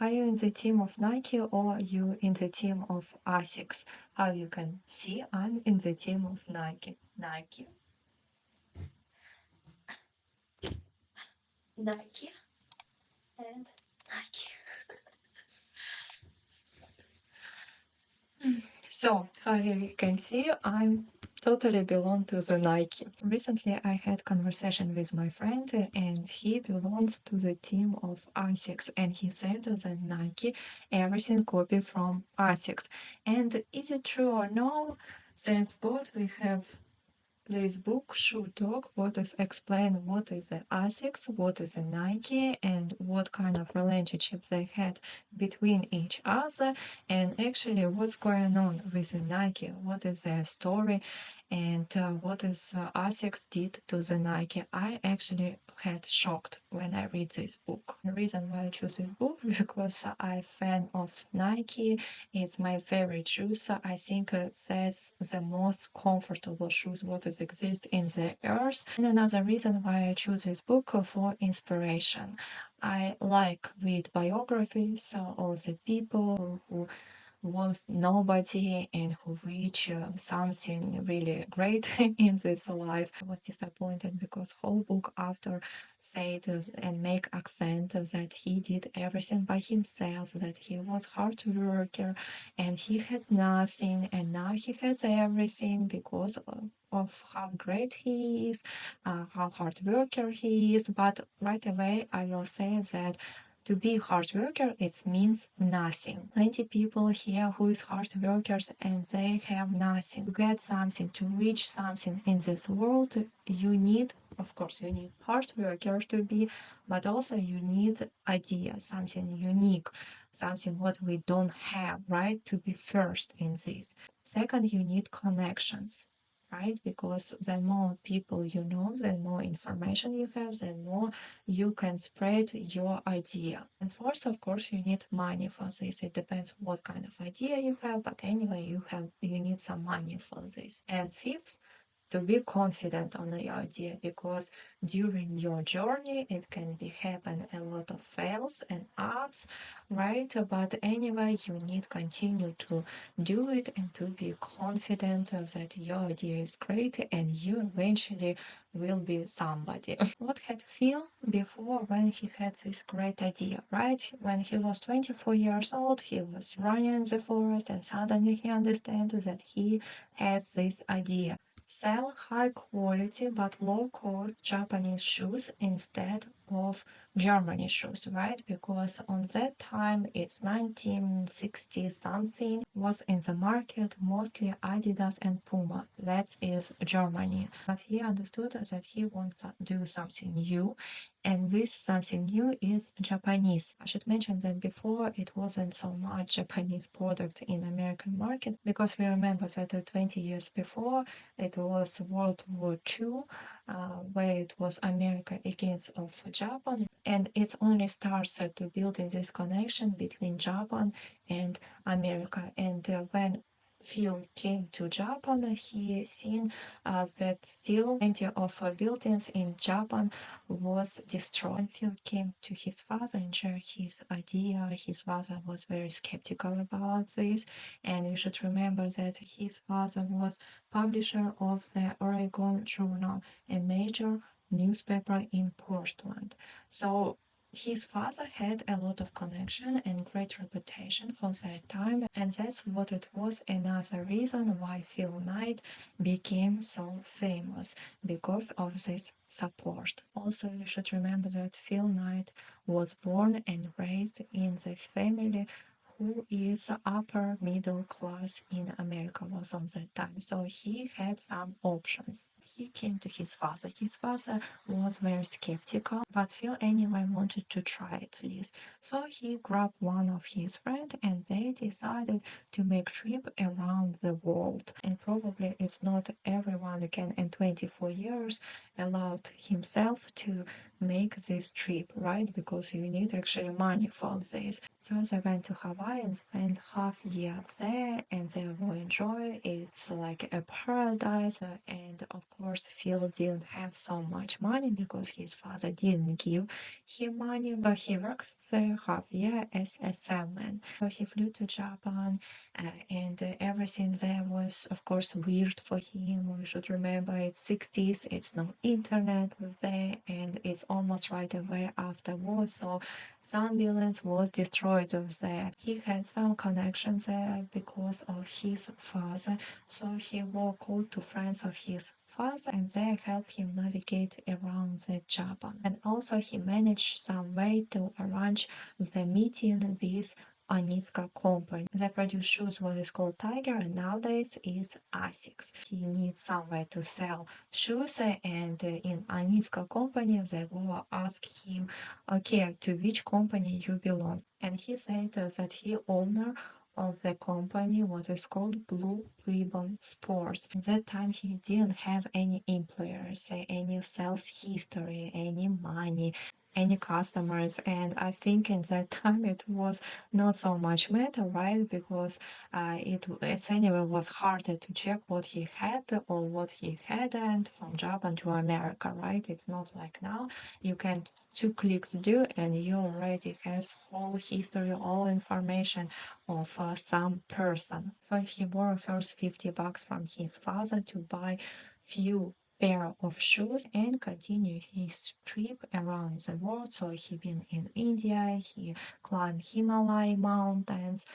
Are you in the team of Nike or you in the team of Asics? How you can see, I'm in the team of Nike. Nike and Nike. So, how you can see, I'm totally belong to the Nike. Recently, I had conversation with my friend, and he belongs to the team of Asics, and he said that Nike everything copy from Asics. And is it true or no? Thanks God we have this book should talk what is explain what is the ASICS, what is the Nike, and what kind of relationship they had between each other, and actually what's going on with the Nike, what is their story, and what is ASICS did to the Nike. I actually had shocked when I read this book. The reason why I choose this book because I'm fan of Nike. It's my favorite shoes. I think that's the most comfortable shoes what is exist in the earth. And another reason why I choose this book for inspiration. I like read biographies of the people who was nobody and who reached something really great in this life. I was disappointed because whole book after said and make accent that he did everything by himself, that he was hard worker and he had nothing and now he has everything because of how great he is, how hard worker he is. But right away I will say that to be hard worker, it means nothing. Plenty people here who is hard workers and they have nothing. To get something, to reach something in this world, you need, of course, you need hard worker to be, but also you need idea, something unique, something what we don't have, right? To be first in this. Second, you need connections, right? Because the more people you know, the more information you have, the more you can spread your idea. And first, of course, you need money for this. It depends what kind of idea you have, but anyway, you need some money for this. And fifth, to be confident on your idea, because during your journey it can be happen a lot of fails and ups, right? But anyway, you need continue to do it and to be confident that your idea is great and you eventually will be somebody. What had Phil before when he had this great idea, right? When he was 24 years old, he was running in the forest and suddenly he understands that he has this idea. Sell high quality but low cost Japanese shoes instead of Germany shoes, right? Because on that time, it's 1960 something, was in the market mostly Adidas and Puma. That is Germany. But he understood that he wants to do something new, and this something new is Japanese. I should mention that before it wasn't so much Japanese product in American market, because we remember that 20 years before it was World War II, where it was America against of Japan, and it only starts to build in this connection between Japan and America. And when Phil came to Japan, he seen that still plenty of buildings in Japan was destroyed. When Phil came to his father and shared his idea, his father was very skeptical about this. And you should remember that his father was publisher of the Oregon Journal, a major newspaper in Portland. So his father had a lot of connection and great reputation for that time, and that's what it was. Another reason why Phil Knight became so famous, because of this support. Also, you should remember that Phil Knight was born and raised in the family who is upper middle class in America was on that time. So he had some options. He came to his father. His father was very skeptical, but Phil anyway wanted to try at least. So he grabbed one of his friends and they decided to make trip around the world. And probably it's not everyone can in 24 years allowed himself to make this trip, right? Because you need actually money for this. So they went to Hawaii and spent half year there, and they will enjoy. It's like a paradise, and of course, Phil didn't have so much money because his father didn't give him money, but he works there half year as a salesman. So he flew to Japan, and everything there was, of course, weird for him. We should remember it's 60s, it's no internet there, and it's almost right away after war, so some buildings was destroyed of there. He had some connections there because of his father, so he was called to friends of his father, and they helped him navigate around the Japan. And also he managed some way to arrange the meeting with Onitsuka company. They produce shoes what is called Tiger, and nowadays is Asics. He needs somewhere to sell shoes, and in Onitsuka company they will ask him, okay, to which company you belong. And he said that he owner of the company what is called Blue Ribbon Sports. At that time he didn't have any employers, any sales history, any money, any customers, and I think in that time it was not so much matter, right? Because it anyway was harder to check what he had or what he hadn't from Japan to America, right? It's not like now you can 2 clicks do and you already has whole history, all information of some person. So he borrowed first $50 from his father to buy few pair of shoes and continue his trip around the world. So he been in India, he climbed Himalaya mountains,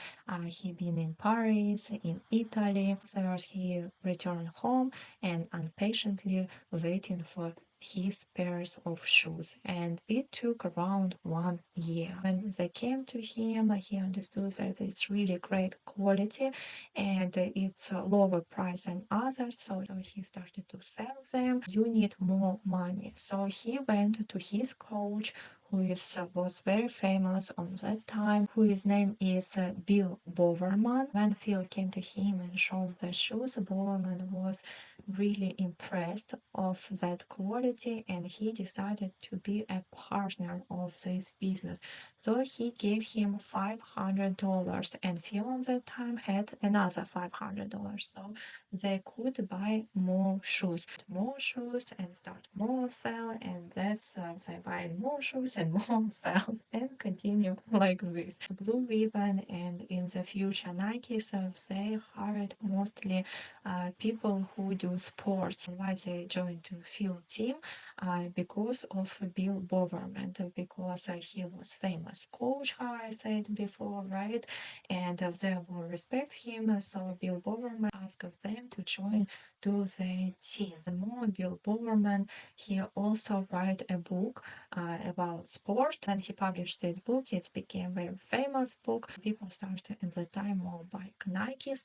he been in Paris, in Italy. There he returned home and impatiently waiting for his pairs of shoes, and it took around 1 year. When they came to him, he understood that it's really great quality and it's a lower price than others, so he started to sell them. You need more money. So he went to his coach, who was very famous on that time, whose name is Bill Bowerman. When Phil came to him and showed the shoes, Bowerman was really impressed of that quality, and he decided to be a partner of this business. So he gave him $500, and Phil at that time had another $500. So they could buy more shoes and start more sell, and that's they buy more shoes and more sell and continue like this. Blue Ribbon and in the future Nike, so they hired mostly people who do sports. Why they joined to Phil team? Because of Bill Bowerman, because he was famous coach, how I said before, right? And they will respect him. So Bill Bowerman asked them to join to the team. And more Bill Bowerman, he also write a book about sport. When he published this book, it became a very famous book. People started at the time more buy Nikes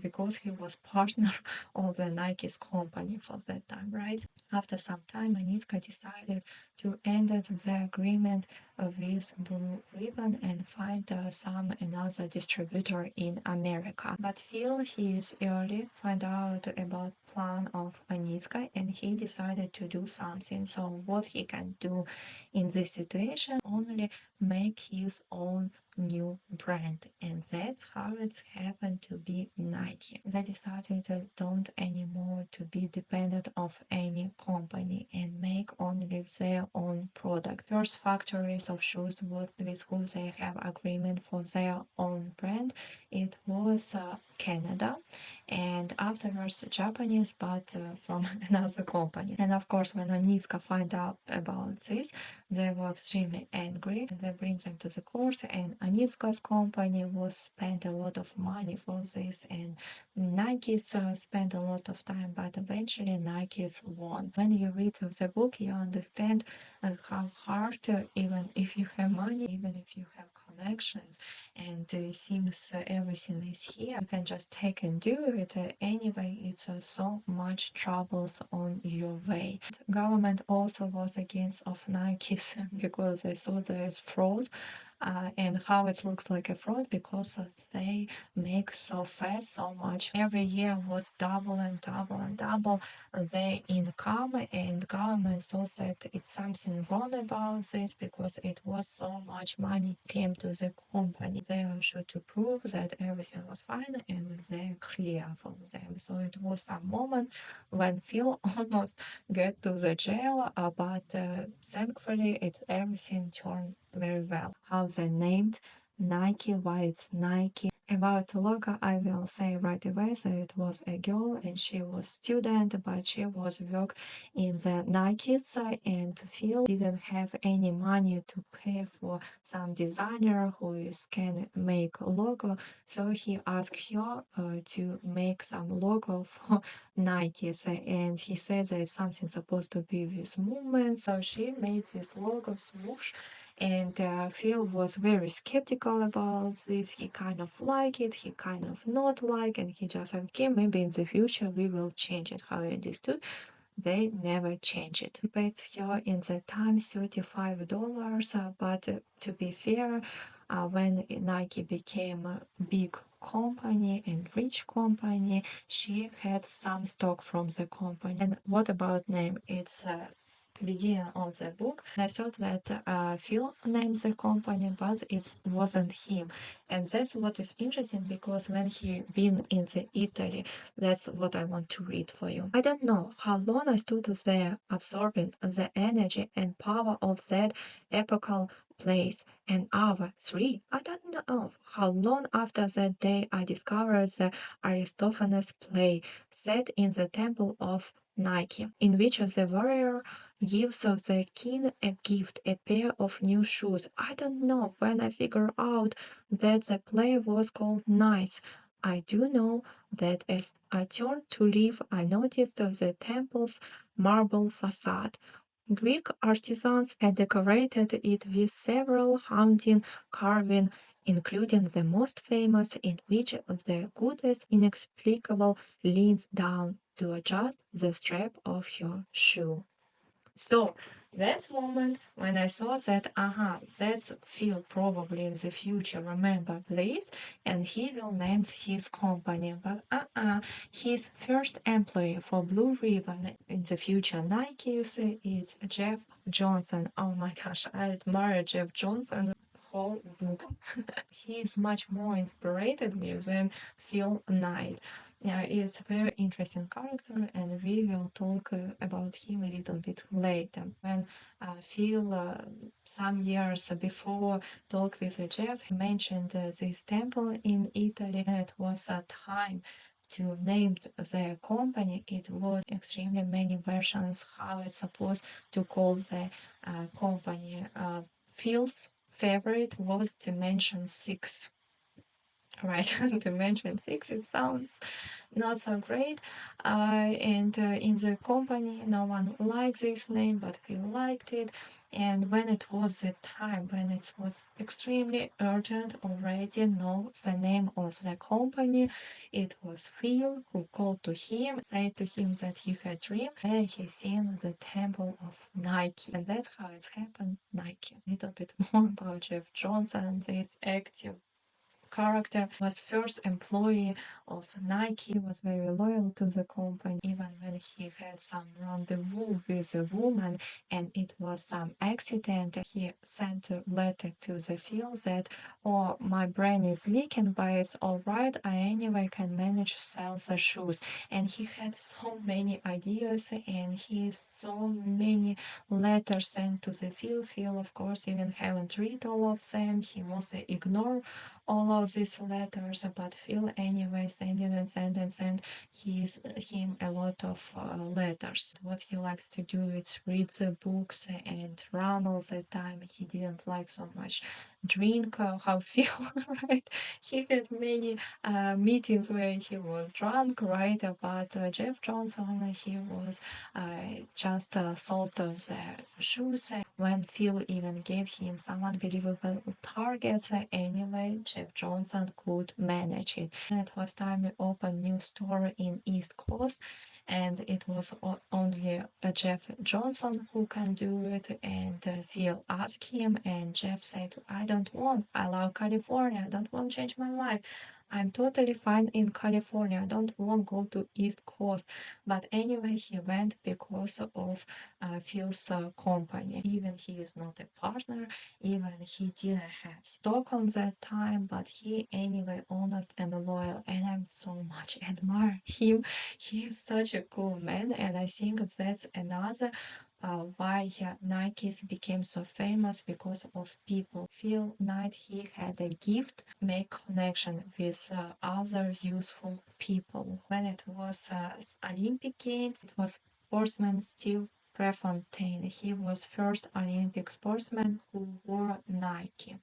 because he was partner of the Nike's company for that time, right? After some time, Anitka decided to end the agreement with Blue Ribbon and find some another distributor in America. But Phil, he is early, find out about plan of Anitka, and he decided to do something. So what he can do in this situation, only make his own new brand, and that's how it's happened to be Nike. They decided to don't anymore to be dependent of any company and make only their own product. First factories of shoes with whom they have agreement for their own brand, it was Canada, and afterwards Japanese, but from another company. And of course, when Oniska find out about this, they were extremely angry. They bring them to the court, and Oniska's company was spent a lot of money for this, and Nike's spent a lot of time, but eventually Nike's won. When you read the book, you understand how hard, even if you have money, even if you have connections, and it seems everything is here, you can just take and do it. Anyway, it's so much troubles on your way. The government also was against of Nike's because they saw there's fraud. And how it looks like a fraud because they make so fast so much every year was double and double and double their income, and government thought that it's something wrong about this because it was so much money came to the company. They should to prove that everything was fine and they're clear for them. So it was a moment when Phil almost get to the jail, but thankfully everything turned very well. How they named Nike, why it's Nike. About logo, I will say right away that it was a girl and she was student, but she was work in the Nikes and Phil didn't have any money to pay for some designer who is can make logo, so he asked her to make some logo for Nikes, and he said that something supposed to be with movement, so she made this logo Swoosh. And Phil was very skeptical about this. He kind of like it, he kind of not like, and he just said, okay, maybe in the future we will change it. How I understood, they never change it. We paid her in the time $35, but to be fair, when Nike became a big company and rich company, she had some stock from the company. And what about name? It's beginning of the book. I thought that Phil named the company, but it wasn't him. And that's what is interesting because when he been in the Italy, that's what I want to read for you. I don't know how long I stood there absorbing the energy and power of that epochal place. An hour, three. I don't know how long after that day I discovered the Aristophanes play set in the temple of Nike, in which the warrior gives of the king a gift, a pair of new shoes. I don't know when I figured out that the play was called Nice. I do know that as I turned to leave, I noticed the temple's marble facade. Greek artisans had decorated it with several haunting carving, including the most famous, in which the goddess inexplicable leans down to adjust the strap of her shoe. So that's moment when I saw that, that's Phil probably in the future remember this, and he will name his company. But his first employee for Blue Ribbon in the future Nikes is Jeff Johnson. Oh my gosh, I admire Jeff Johnson. Whole book. He is much more inspired than Phil Knight. Yeah, it's a very interesting character, and we will talk about him a little bit later. When Phil, some years before, talk with Jeff, he mentioned this temple in Italy, and it was a time to name the company. It was extremely many versions how it's supposed to call the company. Phil's favorite was Dimension 6. Right, Dimension 6, it sounds not so great. And in the company, no one liked this name, but we liked it. And when it was the time when it was extremely urgent, already know the name of the company, it was Phil who called to him, said to him that he had dream. There he seen the temple of Nike, and that's how it's happened. Nike. A little bit more about Jeff Johnson, this active character, was first employee of Nike. He was very loyal to the company, even when he had some rendezvous with a woman and it was some accident. He sent a letter to the field that, oh, my brain is leaking, but it's all right. I anyway can manage sell the shoes. And he had so many ideas and he so many letters sent to the field. Phil, of course, even haven't read all of them. He mostly ignore all of these letters, but Phil anyway send him a lot of letters. What he likes to do is read the books and run all the time. He didn't like so much drink. How Phil, right? He had many meetings where he was drunk, right? But Jeff Johnson, he was just sold the shoes. When Phil even gave him some unbelievable targets, anyway, Jeff Johnson could manage it. And it was time to open new store in East Coast, and it was only Jeff Johnson who can do it. And Phil asked him, and Jeff said, I don't want, I love California, I don't want to change my life. I'm totally fine in California. I don't want to go to East Coast. But anyway, he went because of Phil's company. Even he is not a partner, even he didn't have stock on that time, but he anyway honest and loyal, and I'm so much admire him. He is such a cool man, and I think that's another why Nikes became so famous because of people. Phil Knight, he had a gift, make connection with other useful people. When it was Olympic Games, it was sportsman Steve Prefontaine. He was first Olympic sportsman who wore Nike.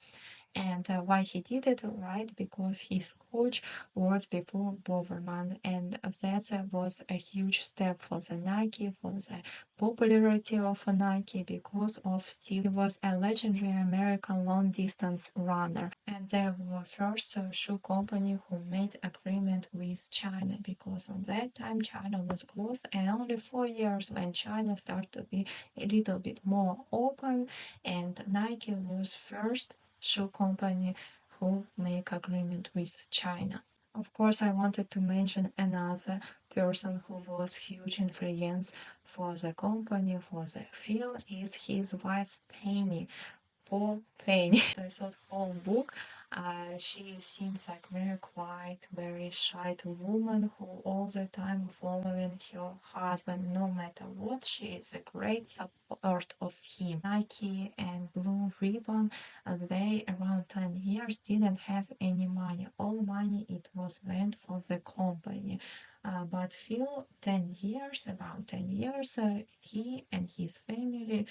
And why he did it, right? Because his coach was before Boverman, and that was a huge step for the Nike, for the popularity of Nike, because of Steve. He was a legendary American long distance runner, and they were first shoe company who made agreement with China, because on that time China was closed, and only 4 years when China started to be a little bit more open, and Nike was first shoe company who make agreement with China. Of course, I wanted to mention another person who was huge influence for the company, for the field, is his wife Penny. Poor Penny. I thought whole book, she seems like very quiet, very shy woman who all the time following her husband, no matter what. She is a great support of him. Nike and Blue Ribbon, they around 10 years didn't have any money. All money it was went for the company. But Phil, 10 years, around 10 years, he and his family,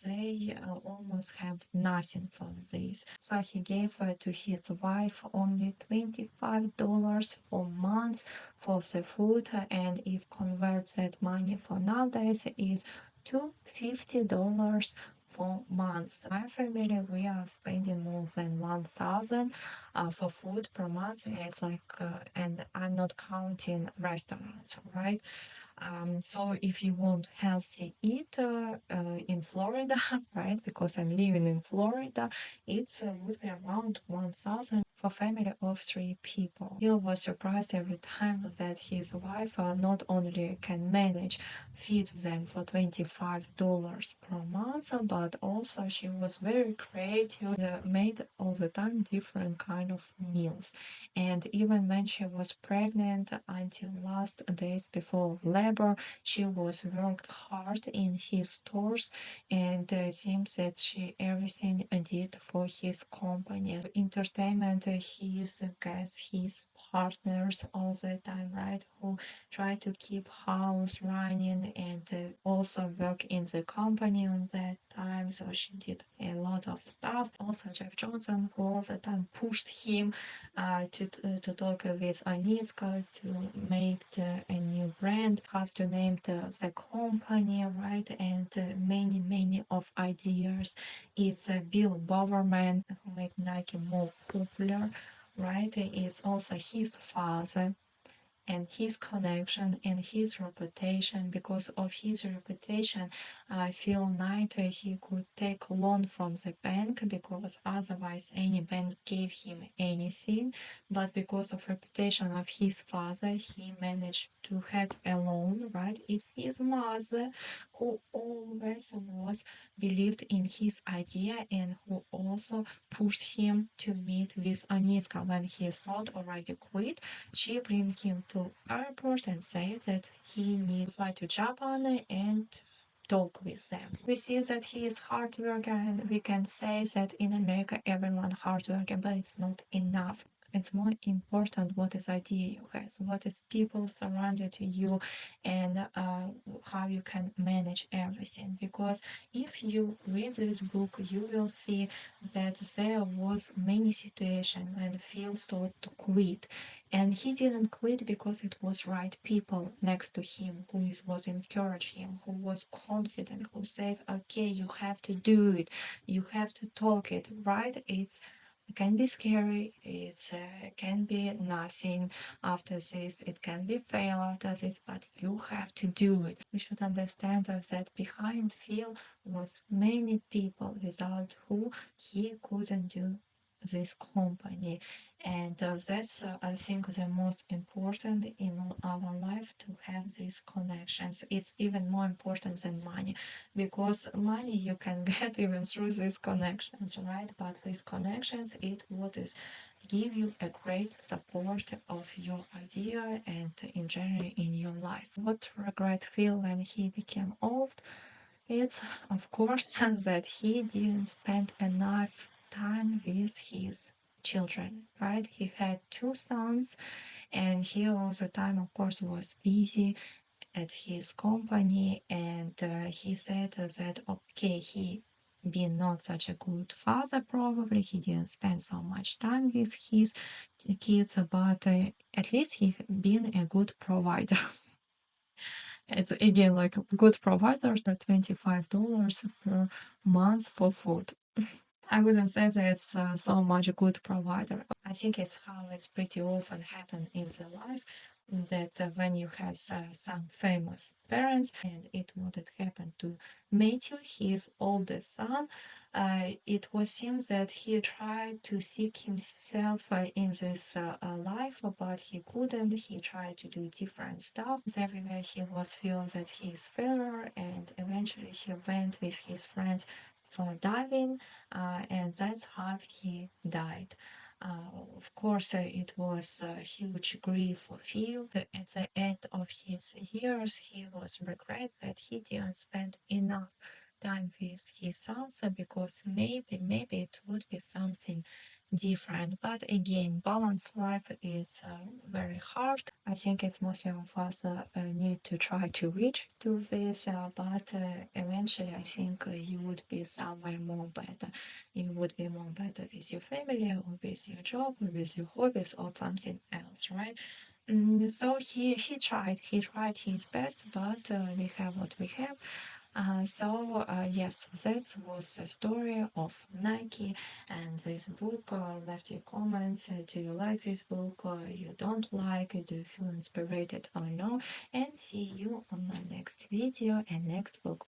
they almost have nothing from this. So he gave to his wife only $25 for months for the food, and if convert that money for nowadays is $250 for months. My family, we are spending more than 1,000 for food per month. It's like, and I'm not counting restaurants, right? So if you want healthy eat in Florida, right? Because I'm living in Florida, it's would be around 1,000 for family of 3 people. He was surprised every time that his wife not only can manage feed them for $25 per month, but also she was very creative, made all the time different kind of meals. And even when she was pregnant until last days before labor, she was worked hard in his stores, and seems that she everything did for his company. Entertainment, his guests, his partners all the time, right? Who try to keep house running and also work in the company on that time. So she did a lot of stuff. Also Jeff Johnson, who all the time pushed him to talk with Aniska to make a new brand, how to name the company, right? And many of ideas. It's Bill Bowerman who made Nike more popular, right? It's also his father and his connection and his reputation. Because of his reputation, Phil Knight, he could take loan from the bank, because otherwise any bank gave him anything. But because of reputation of his father, he managed to have a loan, right? It's his mother who always was believed in his idea, and who also pushed him to meet with Aniska when he thought already quit. She bring him to airport and say that he need to fly to Japan and talk with them. We see that he is hard worker, and we can say that in America everyone hard worker, but it's not enough. It's more important what is idea you have, what is people surrounded to you, and how you can manage everything. Because if you read this book, you will see that there was many situations when Phil started to quit, and he didn't quit because it was right people next to him who was encourage him, who was confident, who said, okay, you have to do it, you have to talk it, right? It can be scary, it can be nothing after this, it can be fail after this, but you have to do it. We should understand that behind Phil was many people without who he couldn't do this company. And that's, I think, the most important in our life, to have these connections. It's even more important than money, because money you can get even through these connections, right? But these connections, it what is give you a great support of your idea and in general in your life. What regret feel when he became old? It's, of course, that he didn't spend enough time with his children, right? He had two sons, and he all the time, of course, was busy at his company. And he said that, okay, he been not such a good father, probably he didn't spend so much time with his kids, but at least he been a good provider. It's again like a good provider for $25 per month for food. I wouldn't say that's so much good provider. I think it's how it's pretty often happen in the life, that when you have some famous parents, and it what it happened to Matthew, his oldest son. It was seems that he tried to seek himself in this life, but he couldn't. He tried to do different stuff. Everywhere he was feeling that he's failure, and eventually he went with his friends for diving, and that's how he died. Of course, it was a huge grief for Phil. At the end of his years, he was regret that he didn't spend enough time with his sons, because maybe it would be something different. But again, balanced life is very hard. I think it's mostly of us need to try to reach to this, but eventually I think you would be somewhere more better. You would be more better with your family, or with your job, or with your hobbies, or something else, right? So he tried his best, but we have what we have. Yes, this was the story of Nike and this book. Left your comments. Do you like this book, or you don't like it? Do you feel inspired or no? And see you on my next video and next book.